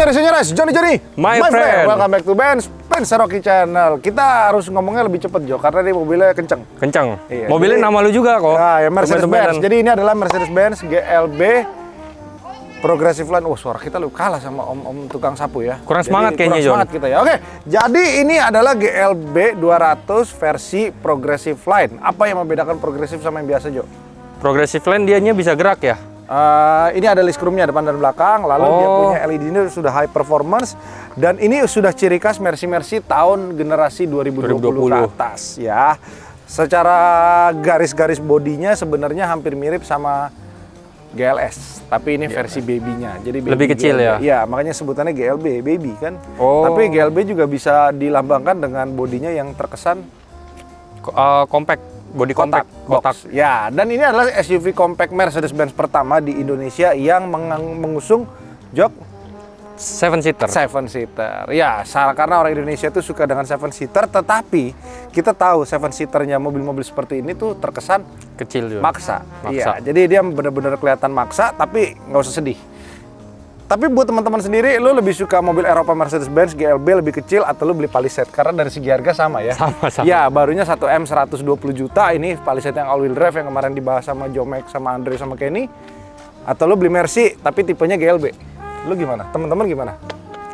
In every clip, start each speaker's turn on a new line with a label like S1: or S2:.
S1: Senyoras, Johnny,
S2: my friend.
S1: Welcome back to Benz Rocky Channel. Kita harus ngomongnya lebih cepet, Jo, karena ini mobilnya kenceng.
S2: Iya, mobilnya jadi, nama lu juga kok.
S1: Nah, ya Mercedes-Benz. Jadi ini adalah Mercedes-Benz GLB Progressive Line. Oh, suara kita lu kalah sama om tukang sapu ya.
S2: Kurang semangat kayaknya, John.
S1: Semangat kita ya. Oke, jadi ini adalah GLB 200 versi Progressive Line. Apa yang membedakan Progressive sama yang biasa, Jo?
S2: Progressive Line dianya bisa gerak ya?
S1: Ini ada list chrome-nya depan dan belakang, lalu dia punya LED ini sudah high performance, dan ini sudah ciri khas Mercy tahun generasi 2020 ke atas ya. Secara garis-garis bodinya sebenarnya hampir mirip sama GLS, tapi ini versi baby-nya. Jadi baby
S2: lebih kecil
S1: GLB.
S2: ya?
S1: Iya, makanya sebutannya GLB, baby kan. Tapi GLB juga bisa dilambangkan dengan bodinya yang terkesan
S2: compact. Body kotak.
S1: Ya, dan ini adalah SUV compact Mercedes-Benz pertama di Indonesia yang mengusung jok
S2: 7-seater.
S1: Ya, karena orang Indonesia itu suka dengan 7-seater, tetapi kita tahu 7-seaternya mobil-mobil seperti ini tuh terkesan
S2: kecil juga.
S1: Maksa. Iya, jadi dia benar-benar kelihatan maksa, tapi nggak usah sedih. Tapi buat teman-teman sendiri, lu lebih suka mobil Eropa Mercedes-Benz GLB lebih kecil atau lu beli Palisade? Karena dari segi harga sama ya.
S2: Sama.
S1: Ya, barunya 1M 120 juta, ini Palisade yang all-wheel drive yang kemarin dibahas sama Jomek, sama Andre, sama Kenny. Atau lu beli Mercy, tapi tipenya GLB. Lu gimana? Teman-teman gimana?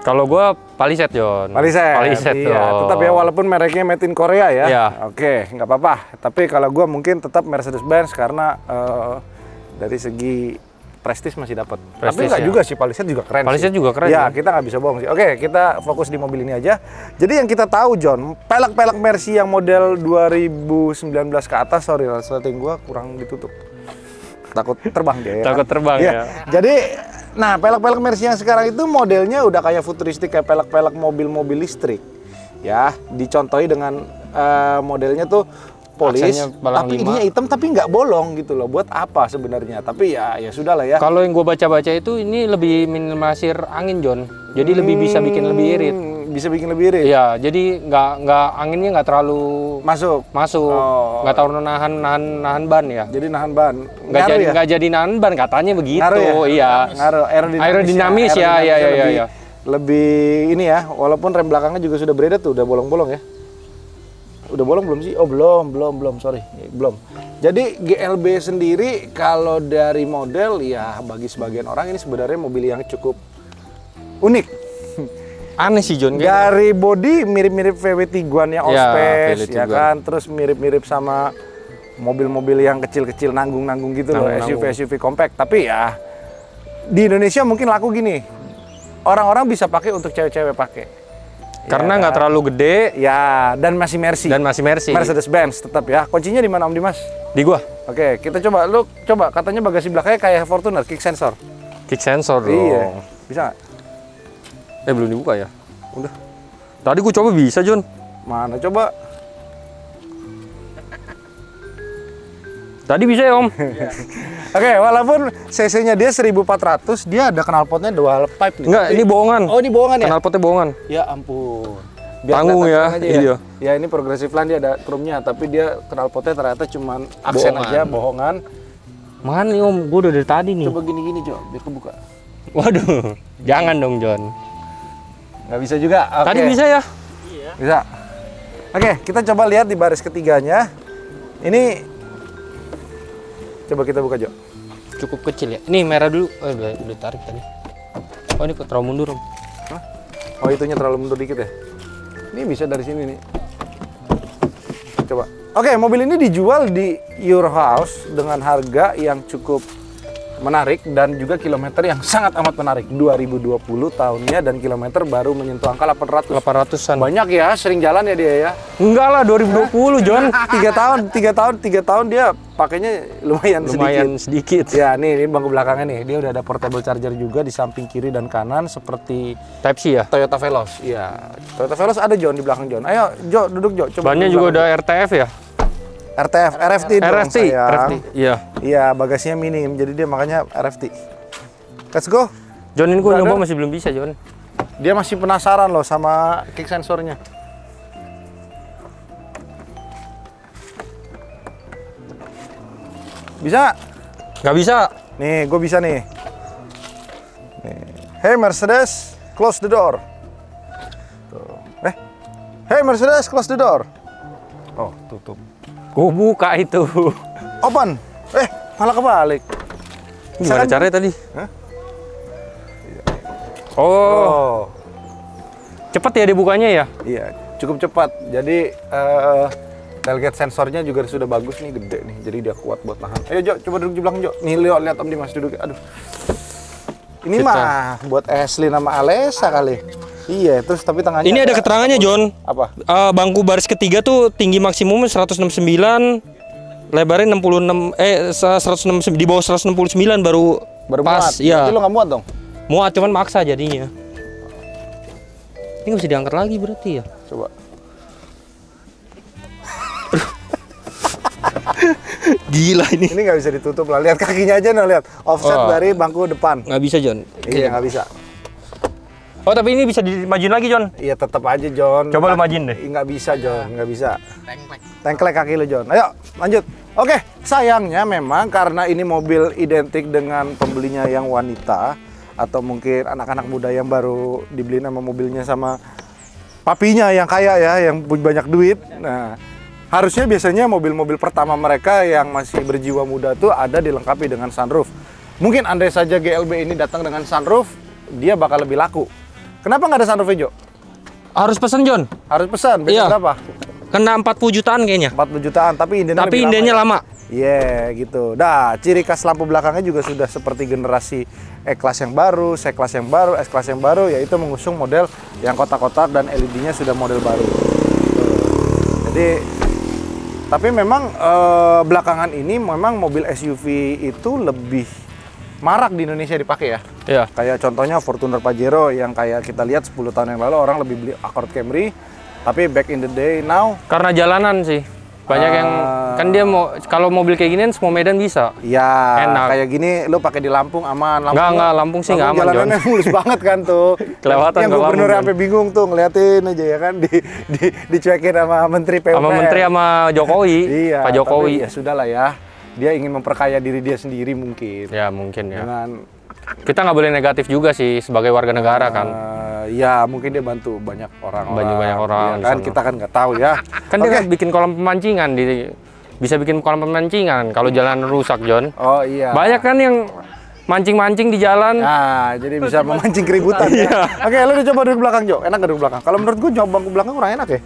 S2: Kalau gua Palisade, John.
S1: Palisade iya. Tetap ya, walaupun mereknya made in Korea ya.
S2: Iya.
S1: Oke, nggak apa-apa. Tapi kalau gua mungkin tetap Mercedes-Benz karena dari segi prestis masih dapat. Tapi nggak juga sih, Palisade juga keren.
S2: Palisade juga keren.
S1: Ya, kita nggak bisa bohong sih. Oke, kita fokus di mobil ini aja. Jadi yang kita tahu, John, pelek-pelek Mercy yang model 2019 ke atas, sorry, setting gua kurang ditutup. Takut terbang dia ya.
S2: Takut terbang ya.
S1: Jadi, nah, pelek-pelek Mercy yang sekarang itu modelnya udah kayak futuristik, kayak pelek-pelek mobil-mobil listrik. Ya, dicontohi dengan modelnya tuh polis, tapi ininya hitam tapi nggak bolong gitu loh. Buat apa sebenarnya? Tapi ya sudah lah ya.
S2: Kalau yang gue baca-baca itu ini lebih minimalisir angin, John. Jadi lebih bisa bikin lebih irit.
S1: Bisa bikin lebih irit.
S2: Iya, jadi nggak anginnya nggak terlalu masuk. Nggak terlalu nahan ban ya.
S1: Jadi nahan ban.
S2: Nggak jadi nahan ban katanya begitu.
S1: Ngaruh ya?
S2: Iya.
S1: Ngaruh aerodinamis
S2: ya.
S1: Lebih ini ya. Walaupun rem belakangnya juga sudah beredar tuh, udah bolong-bolong ya. Udah bolong belum sih? Oh belum, sorry, belum. Jadi GLB sendiri kalau dari model ya bagi sebagian orang ini sebenarnya mobil yang cukup unik.
S2: Aneh sih, John.
S1: Dari body mirip-mirip VW Tiguan yang all-space ya kan, terus mirip-mirip sama mobil-mobil yang kecil-kecil nanggung-nanggung gitu loh, SUV compact. Tapi ya di Indonesia mungkin laku gini, orang-orang bisa pakai untuk cewek-cewek pakai.
S2: Karena nggak terlalu gede,
S1: ya, dan masih Mercy. Mercedes-Benz tetap ya. Kuncinya di mana, Om Dimas?
S2: Di gua.
S1: Oke, kita coba. Lu coba, katanya bagasi belakangnya kayak Fortuner, kick sensor.
S2: Kick sensor dong.
S1: Iya. Bisa nggak?
S2: Belum dibuka ya? Udah. Tadi gua coba bisa, John.
S1: Mana coba?
S2: Tadi bisa ya, Om.
S1: Oke, walaupun cc-nya dia 1400, dia ada knalpotnya dual pipe nih.
S2: Enggak, ini bohongan.
S1: Oh, ini bohongan ya?
S2: Knalpotnya bohongan.
S1: Ya ampun.
S2: Tanggung ya.
S1: Iya. Ya, ini Progressive Line dia ada chrome-nya, tapi dia knalpotnya ternyata cuman aksen aja, bohongan.
S2: Mana nih, Om? Gua udah dari tadi nih.
S1: Coba gini-gini, Jo, biar kebuka.
S2: Waduh. Jangan dong, John.
S1: Nggak bisa juga.
S2: Tadi bisa ya?
S1: Iya. Bisa. Oke, kita coba lihat di baris ketiganya. Ini coba kita buka, Jo.
S2: Cukup kecil ya. Ini merah dulu. Oh, udah tarik tadi. Oh, ini kok terlalu mundur, Om.
S1: Hah? Oh, itunya terlalu mundur dikit ya. Ini bisa dari sini nih. coba. Oke, mobil ini dijual di Your House dengan harga yang cukup menarik dan juga kilometer yang sangat amat menarik. 2020 tahunnya dan kilometer baru menyentuh angka
S2: 800-an.
S1: Banyak ya, sering jalan ya dia ya?
S2: Enggak lah, 2020 John.
S1: 3 tahun dia pakainya lumayan
S2: sedikit.
S1: Ya, ini bangku belakangnya nih. Dia udah ada portable charger juga di samping kiri dan kanan seperti
S2: Type C ya?
S1: Toyota Veloz. Iya. Toyota Veloz ada John di belakang John. Ayo, Jo, duduk Jo. Coba.
S2: Bannya juga udah RTF ya?
S1: RFT dong sayang.
S2: Iya.
S1: Iya, bagasinya minim, jadi dia makanya RFT. Let's go.
S2: John, ini gue nyoba masih belum bisa, John.
S1: Dia masih penasaran loh sama kick sensornya. Bisa?
S2: Nggak bisa.
S1: Nih, gue bisa nih. Hey Mercedes, close the door. Tuh. Hey Mercedes, close the door. Oh, tutup.
S2: Gue buka itu.
S1: Open. Malah kebalik.
S2: Gimana caranya tadi?
S1: Hah?
S2: Oh. Cepat ya dibukanya ya?
S1: Iya, cukup cepat. Jadi tailgate sensornya juga sudah bagus nih, gede nih. Jadi dia kuat buat nahan. Ayo Jo, coba duduk di belakang Jo. Nih lihat Om Dimas duduk. Aduh. Ini mah buat Ashley nama Alessa kali. Iya, terus tapi tangannya.
S2: Ini ada keterangannya John.
S1: Apa?
S2: Bangku baris ketiga tuh tinggi maksimum 169, lebarnya 169, di bawah 169 baru pas.
S1: Muat.
S2: Iya.
S1: Berarti lo nggak muat dong?
S2: Muat, cuman maksa jadinya. Ini nggak bisa diangkat lagi berarti ya?
S1: Coba.
S2: Gila ini.
S1: Ini nggak bisa ditutup lah. Lihat kakinya aja nih, lihat offset dari bangku depan.
S2: Nggak bisa John.
S1: Iya, nggak bisa.
S2: Oh, tapi ini bisa dimajuin lagi John?
S1: Iya, tetap aja John.
S2: Coba lu majuin deh.
S1: Nggak bisa John, nggak bisa. Tengklek kaki lu John. Ayo lanjut. Oke, sayangnya memang karena ini mobil identik dengan pembelinya yang wanita atau mungkin anak-anak muda yang baru dibeliin sama mobilnya sama papinya yang kaya ya, yang punya banyak duit. Nah, harusnya biasanya mobil-mobil pertama mereka yang masih berjiwa muda tuh ada dilengkapi dengan sunroof. Mungkin andai saja GLB ini datang dengan sunroof, dia bakal lebih laku. Kenapa nggak ada sunroof Jo?
S2: Harus pesen John?
S1: Harus pesan, biasa berapa?
S2: Kena 40 jutaan kayaknya.
S1: 40 jutaan, tapi indenya
S2: lama.
S1: Iya, gitu. Nah, ciri khas lampu belakangnya juga sudah seperti generasi E-Class yang baru, C-Class yang baru, S-Class yang baru, yaitu mengusung model yang kotak-kotak dan LED-nya sudah model baru. Jadi, tapi memang belakangan ini memang mobil SUV itu lebih marak di Indonesia dipakai ya.
S2: Iya.
S1: Kayak contohnya Fortuner Pajero yang kayak kita lihat 10 tahun yang lalu orang lebih beli Accord Camry, tapi back in the day now
S2: karena jalanan sih. Banyak yang kan dia mau kalau mobil kayak gini semua medan bisa.
S1: Iya.
S2: Enak.
S1: Kayak gini lu pakai di Lampung aman.
S2: Enggak, Lampung sih enggak aman, John.
S1: Jalanannya mulus banget kan tuh.
S2: Kelewatan
S1: yang gubernur sampai bingung tuh ngeliatin aja ya kan dicuekin sama menteri PUPR.
S2: Sama menteri sama Jokowi.
S1: Iya,
S2: Pak Jokowi.
S1: Ya sudahlah ya. Dia ingin memperkaya diri dia sendiri mungkin.
S2: Ya mungkin ya.
S1: Dengan
S2: kita nggak boleh negatif juga sih sebagai warga negara kan.
S1: Ya mungkin dia bantu banyak orang.
S2: Banyak orang.
S1: Ya, kan kita kan nggak tahu ya.
S2: Kan dia kan bikin kolam pemancingan bisa bikin kolam pemancingan kalau jalan rusak John.
S1: Oh iya.
S2: Banyak kan yang mancing-mancing di jalan.
S1: Nah, jadi bisa memancing keributan ya. Oke, lu udah coba duduk belakang Jo. Enak gak duduk belakang? Kalau menurut gua coba bangku belakang kurang enak ya.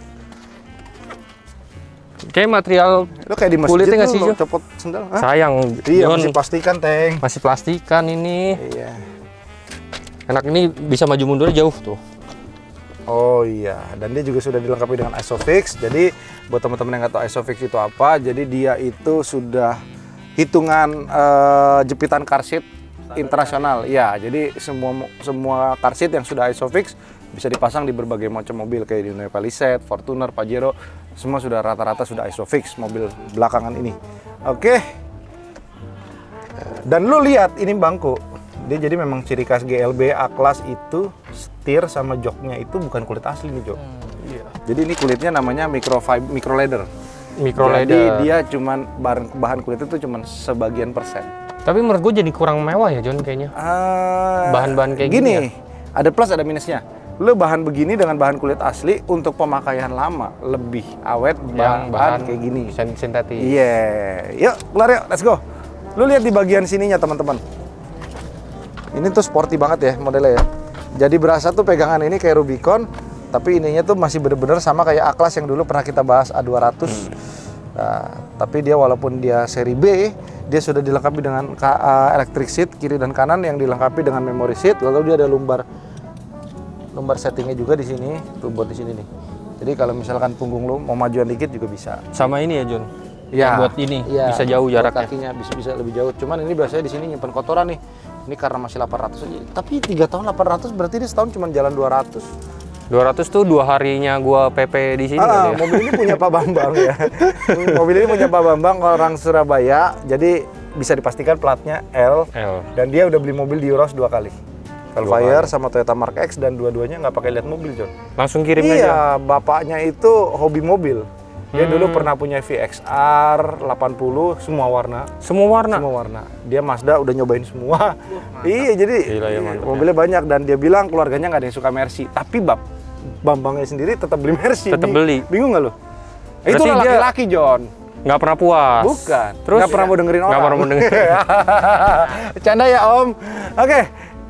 S2: Kayak material
S1: lu kayak di masjid
S2: kulitnya nggak sih Jo?
S1: Copot sendal. Hah?
S2: Sayang.
S1: Iya,
S2: John.
S1: masih plastikan, Teng.
S2: Masih plastikan ini.
S1: Iya.
S2: Enak, ini bisa maju mundur jauh tuh.
S1: Oh iya, dan dia juga sudah dilengkapi dengan ISOFIX. Jadi buat teman-teman yang nggak tahu ISOFIX itu apa, jadi dia itu sudah hitungan jepitan car seat internasional. Ya, jadi semua car seat yang sudah ISOFIX bisa dipasang di berbagai macam mobil kayak di Hyundai Palisade, Fortuner, Pajero, semua sudah rata-rata sudah ISOFIX mobil belakangan ini. Oke. Dan lu lihat ini bangku. Dia jadi memang ciri khas GLB A-Class itu setir sama joknya itu bukan kulit asli nih, Jok. Iya. Jadi ini kulitnya namanya micro leather. Jadi dia cuman bahan kulitnya itu cuman sebagian persen.
S2: Tapi menurut gue jadi kurang mewah ya, John, kayaknya. Bahan-bahan kayak gini ya?
S1: Ada plus ada minusnya. Lo bahan begini dengan bahan kulit asli untuk pemakaian lama lebih awet bahan kayak gini.
S2: Sintetis.
S1: Iya. Yuk, keluar yuk, let's go. Lo lihat di bagian sininya, teman-teman. Ini tuh sporty banget ya modelnya ya. Jadi berasa tuh pegangan ini kayak Rubicon, tapi ininya tuh masih bener-bener sama kayak A-Class yang dulu pernah kita bahas A200. Nah, tapi dia walaupun dia seri B, dia sudah dilengkapi dengan electric seat kiri dan kanan yang dilengkapi dengan memory seat. Lalu dia ada lumbar settingnya juga di sini, tuh buat di sini nih. Jadi kalau misalkan punggung lu mau majuan dikit juga bisa.
S2: Sama ini ya John.
S1: Ya,
S2: buat ini
S1: ya,
S2: bisa jauh jaraknya.
S1: Kakinya bisa lebih jauh. Cuman ini biasanya di sini nyimpan kotoran nih. Ini karena masih 800 aja. Tapi 3 tahun 800 berarti dia setahun cuma jalan 200.
S2: 200 tuh 2 harinya gua PP di sini kali ya.
S1: Mobil ini punya Pak Bambang ya. Mobil ini punya Pak Bambang, orang Surabaya. Jadi bisa dipastikan platnya L. Dan dia udah beli mobil di Euros 2 kali. Velfire sama Toyota Mark X, dan dua-duanya nggak pakai lihat mobil, John.
S2: Langsung kirim aja.
S1: Iya, bapaknya itu hobi mobil. Dia dulu pernah punya VXR 80 semua warna.
S2: Semua warna.
S1: Semua warna. Dia Mazda udah nyobain semua. Iya, jadi
S2: gila ya,
S1: mobilnya banyak, dan dia bilang keluarganya nggak ada yang suka Mercy. Tapi Bambangnya sendiri tetap beli Mercy.
S2: Tetap beli.
S1: Bingung nggak lo? Itu laki-laki, John.
S2: Nggak pernah puas.
S1: Bukan.
S2: Terus
S1: nggak pernah mau dengerin orang.
S2: Nggak pernah mau dengerin.
S1: Canda ya, Om. Oke.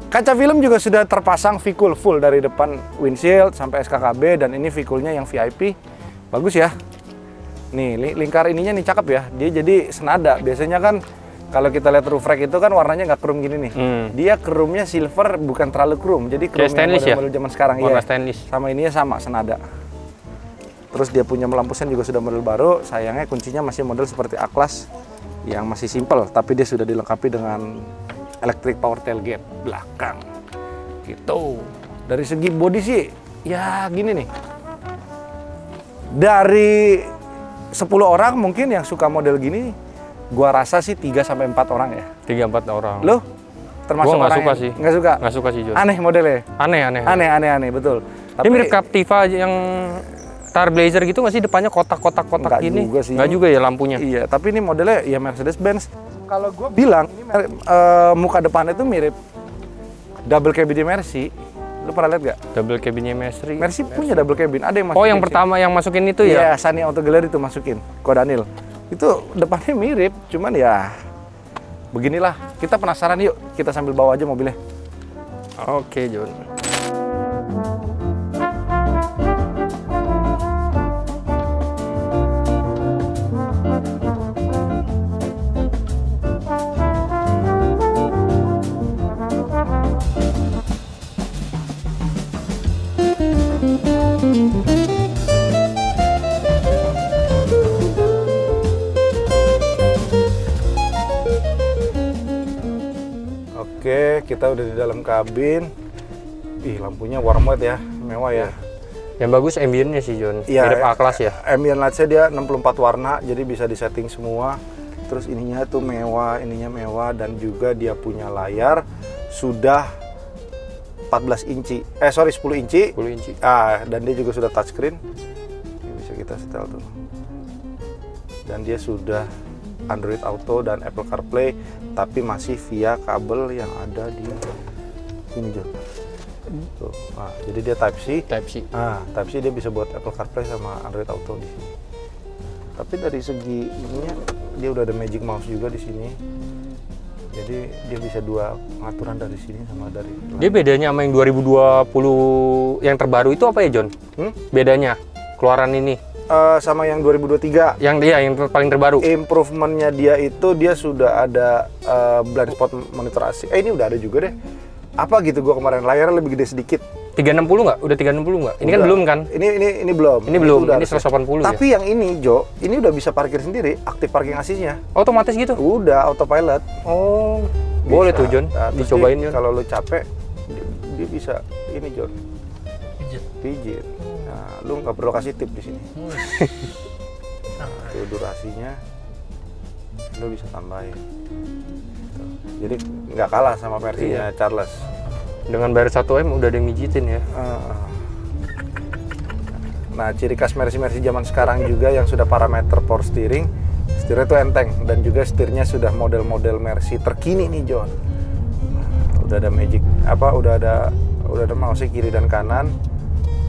S1: Kaca film juga sudah terpasang V-Cool full dari depan windshield sampai SKKB, dan ini V-Coolnya yang VIP. Bagus ya. Nih, lingkar ininya nih cakep ya. Dia jadi senada. Biasanya kan kalau kita lihat roof rack itu kan warnanya nggak chrome gini nih. Dia chrome-nya silver, bukan terlalu chrome. Jadi chrome yang model zaman sekarang
S2: warna
S1: ya.
S2: stainless.
S1: Sama ininya sama, senada. Terus dia punya lampu sen juga sudah model baru. Sayangnya kuncinya masih model seperti A-Class yang masih simple, tapi dia sudah dilengkapi dengan electric power tailgate belakang. Gitu. Dari segi bodi sih ya gini nih. Dari 10 orang mungkin yang suka model gini, gua rasa sih 3 sampai 4 orang ya.
S2: 3-4 orang.
S1: Lo termasuk
S2: gua nggak
S1: orang
S2: suka
S1: yang
S2: sih.
S1: Nggak suka?
S2: Nggak suka sih, John.
S1: Aneh modelnya? Aneh, betul.
S2: Tapi ini mirip Captiva yang Star Blazer gitu nggak sih, depannya kotak-kotak gini?
S1: Juga sih.
S2: Nggak juga ya lampunya?
S1: Iya, tapi ini modelnya ya Mercedes-Benz. Kalau gue bilang, ini muka depannya itu mirip double cabin Mercy. Lu pernah lihat gak?
S2: Double cabinnya Mercy.
S1: Mercy punya double cabin, ada yang masukin.
S2: Oh, yang pertama yang masukin itu ya?
S1: Iya, Sunny Auto Gallery itu masukin, Kodanil. Itu depannya mirip, cuman ya beginilah. Kita penasaran, yuk kita sambil bawa aja mobilnya.
S2: Oke, John.
S1: Oke, kita udah di dalam kabin. Ih, lampunya warm white ya, mewah ya.
S2: Yang bagus ambience-nya sih, John.
S1: Iya,
S2: mirip A-Class ya.
S1: Ambient light-nya dia 64 warna, jadi bisa disetting semua. Terus ininya tuh mewah, dan juga dia punya layar sudah 14 inci. 10 inci.
S2: 10 inci.
S1: Dan dia juga sudah touchscreen. Ini bisa kita setel tuh. Dan dia sudah Android Auto dan Apple CarPlay, tapi masih via kabel yang ada di sini, John. Tuh. Nah, jadi dia Type C. Type C dia bisa buat Apple CarPlay sama Android Auto di sini. Tapi dari segi ininya dia udah ada Magic Mouse juga di sini. Jadi dia bisa dua pengaturan dari sini sama dari.
S2: Dia bedanya sama yang 2020 yang terbaru itu apa ya, John? Bedanya keluaran ini
S1: sama yang 2023.
S2: Yang paling terbaru.
S1: Improvementnya dia itu dia sudah ada blind spot monitor AC. Ini udah ada juga deh. Apa gitu gua kemarin, layarnya lebih gede sedikit.
S2: 360 nggak? Udah 360 nggak? Ini kan belum kan?
S1: Ini belum.
S2: Ini belum.
S1: Ini
S2: 180
S1: Tapi yang ini, Jo, ini udah bisa parkir sendiri, aktif parking assist-nya.
S2: Otomatis gitu?
S1: Udah, autopilot.
S2: Oh, bisa. Boleh tuh, John. Dicobain, John.
S1: Kalau lu capek, dia bisa ini, John. Pijit. Nah, lu nggak perlu kasih tip di sini. Tuh durasinya, lu bisa tambahin. Tuh. Jadi nggak kalah sama Mercy-nya Charles.
S2: Dengan bayar 1M udah ada yang mijitin ya.
S1: Nah, ciri khas Mercy zaman sekarang juga yang sudah parameter power steering, setirnya itu enteng, dan juga setirnya sudah model-model Mercy terkini nih, John. Udah ada magic udah ada mouse kiri dan kanan.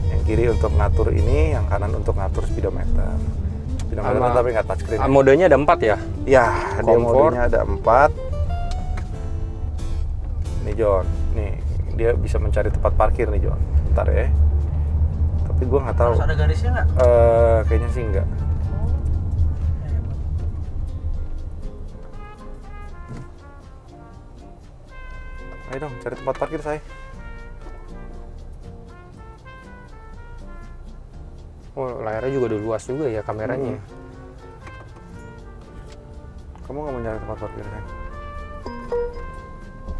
S1: Yang kiri untuk ngatur ini, yang kanan untuk ngatur speedometer. Speedometer tapi nggak touchscreen.
S2: Modenya ada 4 ya?
S1: Ya, dia modenya ada 4. Nih, John. Nih, dia bisa mencari tempat parkir nih, John. Bentar ya. Tapi gua nggak tahu.
S3: Harus ada garisnya nggak?
S1: Kayaknya sih nggak. Ayo dong, cari tempat parkir saya.
S2: Oh, layarnya juga udah luas juga ya kameranya.
S1: Kamu nggak mau nyari tempat parkir kan?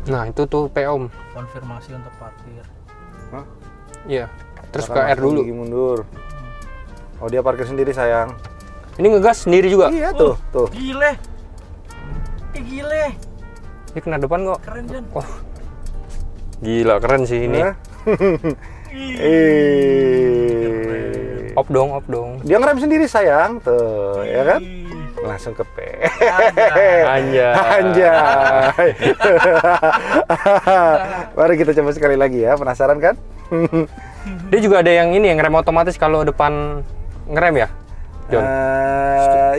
S2: Nah, itu tuh P Om.
S3: Konfirmasi untuk parkir.
S1: Hah?
S2: Iya. Terus ke
S1: Silakan
S2: R dulu.
S1: gigi mundur. Oh, dia parkir sendiri sayang.
S2: Ini ngegas sendiri juga.
S1: Iya tuh, tuh.
S3: Gile. Gile.
S2: Ini kena depan kok.
S3: Keren, Jon.
S2: Oh. Gila, keren sih ini.
S1: Hah?
S2: Op dong, op dong.
S1: Dia ngerem sendiri sayang, tuh, ya kan? Langsung ke P.
S2: Anjay.
S1: Anjay. Mari kita coba sekali lagi ya, penasaran kan?
S2: Dia juga ada yang ini, yang ngerem otomatis kalau depan ngerem ya, Jon?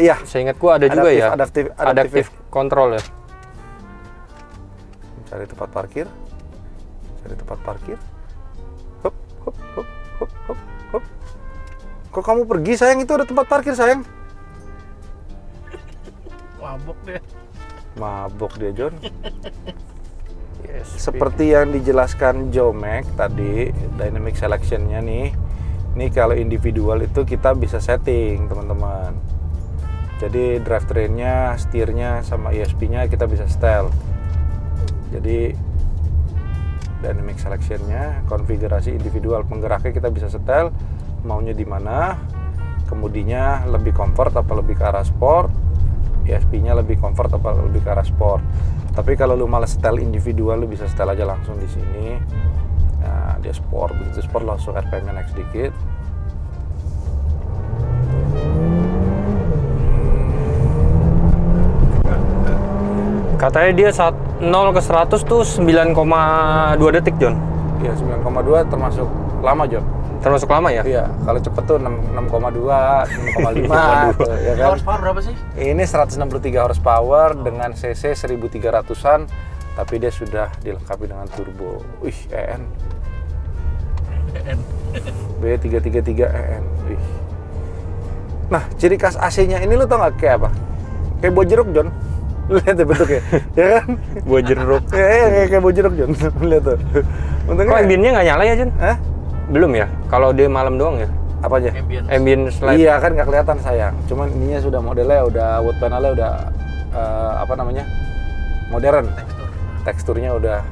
S1: Iya.
S2: Seingat gua ada juga ya.
S1: Adaptif
S2: control ya.
S1: Cari tempat parkir. Cari tempat parkir. Hop, hop, hop, hop, hop, hop. Kok kamu pergi sayang? Itu ada tempat parkir sayang.
S3: Mabok deh.
S1: Mabok dia Jon.
S2: Yes.
S1: Seperti yang dijelaskan Jomek tadi, dynamic selection-nya nih. Ini kalau individual itu kita bisa setting, teman-teman. Jadi drivetrain-nya, setirnya sama ESP-nya kita bisa setel. Jadi dynamic selection-nya, konfigurasi individual penggeraknya kita bisa setel maunya di mana. Kemudinya lebih comfort apa lebih ke arah sport. ESP-nya lebih comfort apa lebih ke arah sport. Tapi kalau lu malas setel individual, lu bisa setel aja langsung di sini. Nah, dia sport, begitu sport langsung RPM-nya naik sedikit.
S2: Katanya dia 0 ke 100 tuh 9,2 detik, Jon.
S1: Iya, 9,2 termasuk lama, Jon.
S2: Termasuk lama ya?
S1: Iya, kalau cepet tuh 6,2, 6,5 tuh, ya kan?
S3: Horsepower berapa sih?
S1: Ini 163 horsepower dengan cc 1300-an, tapi dia sudah dilengkapi dengan turbo. Wih, EN. B333 EN. Wih. Nah, ciri khas AC-nya ini lu tau gak kayak apa? Kayak buah jeruk, Jon. Lu lihat tuh bentuknya, ya kan?
S2: Buah jeruk.
S1: Ya, kayak buah jeruk, Jon. Lihat tuh. Untungnya.
S2: Kok ambient-nya nggak nyala ya, Jon?
S1: Hah?
S2: Belum ya? Kalau dia malam doang ya?
S1: Apa aja?
S2: Ambient slide.
S1: Iya kan nggak kelihatan sayang. Cuman ininya sudah modelnya udah wood panelnya udah apa namanya? Modern. Teksturnya udah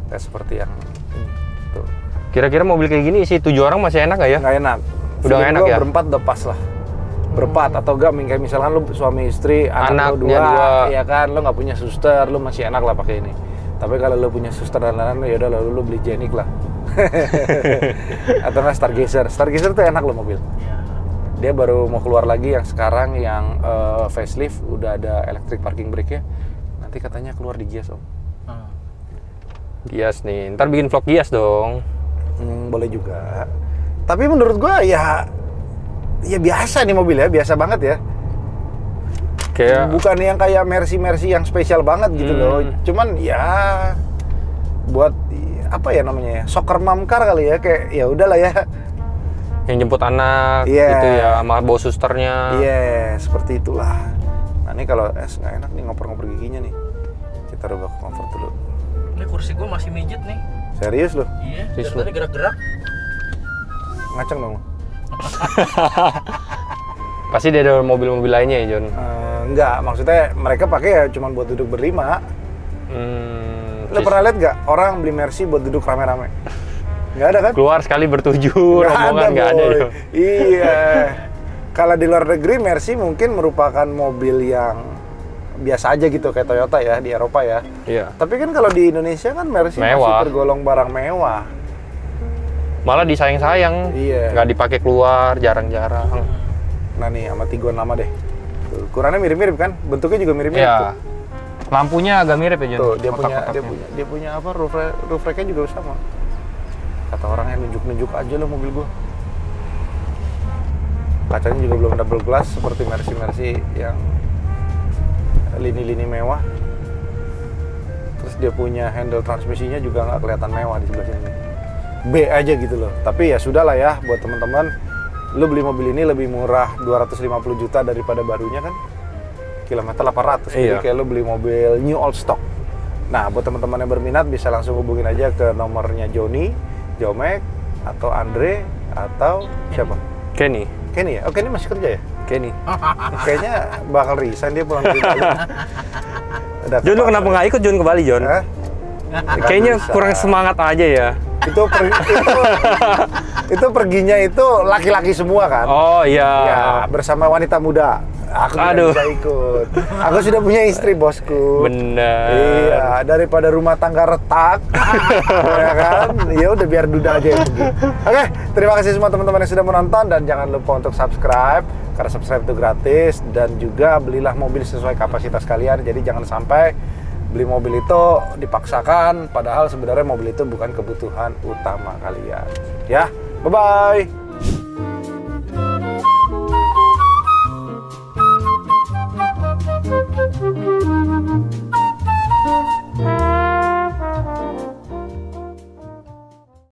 S1: kayak seperti yang ini. Tuh.
S2: Kira-kira mobil kayak gini isi 7 orang masih enak nggak ya?
S1: Nggak enak.
S2: Udah nggak enak ya?
S1: Berempat udah pas lah. Berempat atau enggak kayak misalkan lu suami istri, anak lu dua, ya kan, lu nggak punya suster, lu masih enak lah pakai ini. Tapi kalau lu punya suster dan lain-lain, ya udah lalu lu beli Jenik lah. Atau nggak Stargazer. Stargazer tuh enak loh mobil. Dia baru mau keluar lagi yang sekarang yang facelift udah ada electric parking brake-nya. Nanti katanya keluar di Gias, Om.
S2: Gias nih. Ntar bikin vlog Gias dong.
S1: Boleh juga. Tapi menurut gua ya biasa nih mobil ya, biasa banget ya.
S2: Kayak
S1: bukan yang kayak Mercy yang spesial banget gitu loh. Cuman ya buat apa ya namanya ya, soccer mom car kali ya, kayak ya udahlah ya.
S2: Yang jemput anak gitu ya, sama bawa susternya.
S1: Iya, seperti itulah. Nah ini kalau nggak enak nih ngoper-ngoper giginya nih. Kita rubah ke comfort dulu.
S3: Ini kursi gua masih mijet nih.
S1: Serius loh?
S3: Iya, dari tadi gerak-gerak.
S1: Ngaceng dong.
S2: Pasti dia ada mobil-mobil lainnya ya, Jon?
S1: Enggak, maksudnya mereka pakai ya cuma buat duduk berlima. Lo pernah lihat nggak orang beli Mercy buat duduk rame-rame? Nggak ada kan?
S2: Keluar sekali bertujuh, rombongan nggak ada ya.
S1: Iya. Kalau di luar negeri Mercy mungkin merupakan mobil yang biasa aja gitu kayak Toyota ya di Eropa ya.
S2: Iya.
S1: Tapi kan kalau di Indonesia kan Mercy masih tergolong barang mewah.
S2: Malah disayang-sayang.
S1: Iya.
S2: Nggak dipakai keluar, jarang-jarang.
S1: Nah nih sama Tiguan lama deh. Tuh, ukurannya mirip-mirip kan? Bentuknya juga mirip-mirip tuh.
S2: Lampunya agak mirip ya, Jon.
S1: Tuh, dia punya apa? Roof rack-nya juga sama. Kata orangnya nunjuk-nunjuk aja loh mobil gua. Kacanya juga belum double glass seperti Mercy yang lini-lini mewah. Terus dia punya handle transmisinya juga nggak kelihatan mewah di sebelah sini. B aja gitu loh. Tapi ya sudahlah ya buat teman-teman. Lu beli mobil ini lebih murah 250 juta daripada barunya kan? Kilometer 800.
S2: Iya.
S1: Jadi kayak lu beli mobil new old stock. Nah, buat teman-teman yang berminat bisa langsung hubungin aja ke nomornya Joni, Jomek, atau Andre, atau siapa?
S2: Kenny.
S1: Kenny ya? Oh, Kenny masih kerja ya?
S2: Kenny.
S1: Kayaknya bakal resign dia pulang dari Bali. Udah
S2: Jon, lu kenapa nggak ikut Jon ke Bali, Jon?
S1: Hah?
S2: Kayaknya
S1: bisa.
S2: kurang semangat aja ya.
S1: Itu perginya itu laki-laki semua kan?
S2: Oh iya.
S1: Ya, bersama wanita muda. Aku tidak bisa ikut. Aku sudah punya istri, bosku.
S2: Bener.
S1: Iya, daripada rumah tangga retak, ya kan? Ya udah biar duda aja yang pergi. Oke, terima kasih semua teman-teman yang sudah menonton dan jangan lupa untuk subscribe karena subscribe itu gratis dan juga belilah mobil sesuai kapasitas kalian. Jadi jangan sampai beli mobil itu dipaksakan padahal sebenarnya mobil itu bukan kebutuhan utama kalian. Ya, bye-bye.